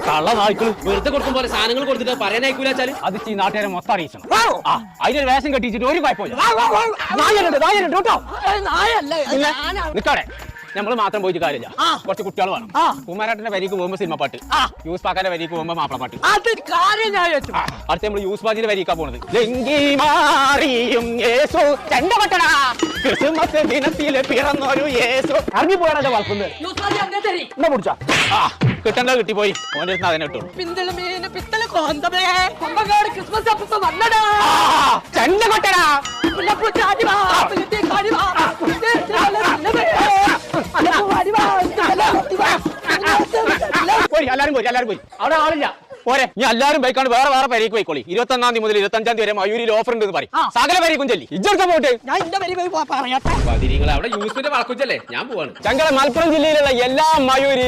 കള്ള നായ്ക്കള് വെറുതെ കൊടുക്കും പോലെ സാധനങ്ങൾ കൊടുത്തിട്ട് പറയാനായിക്കൂല വെച്ചാല് അത് ഈ നാട്ടുകാരെ മൊത്തം അറിയിക്കണം. അതിനൊരു വേഷം കെട്ടിച്ചിട്ട് ഒരു കുഴപ്പമില്ല. നിക്കവിടെ നമ്മള് മാത്രം പോയിട്ട് കാര്യമില്ല. കുറച്ച് കുട്ടികൾ വേണം. കുമാരേട്ടന്റെ വരിക്ക് പോകുമ്പോ സിനിമ പാട്ട്, യൂസ് പാക്കാന്റെ വരിക്ക് പോകുമ്പോ മാപ്പിള പാട്ട്. അടുത്ത നമ്മള് യൂസ് പാജിന്റെ വരിക്കാ പോണത്. ക്രിസ്മസ് ദിനത്തില് പിറന്നൊരു യേശു. ഇറങ്ങി പോയാണോ വളർത്തുന്നത്? കിട്ടേണ്ടത് കിട്ടിപ്പോയി. ഓൻ്റെ അടുത്ത് അതിനെ ഇട്ടു. ചെണ്ട കൊട്ടടാ. എല്ലാരും പോയി. അവിടെ ആളില്ല. പോരെ, ഇനി എല്ലാരും ബൈക്കാണ് വേറെ വേറെ പരിക്ക് പോയിക്കോളി. 21-ാം തീയതി മുതൽ 25-ാം തീയതി വരെ മയൂരിൽ ഓഫർ ഉണ്ട് പറയും. സകല പരിക്കും ചെല്ലി ഇജ്ജെടുത്ത പോട്ടെ. അവിടെ യൂസിന്റെ വളക്കുച്ചല്ലേ, ഞാൻ പോവാണ്. ചങ്കര മലപ്പുറം ജില്ലയിലുള്ള എല്ലാ മയൂരി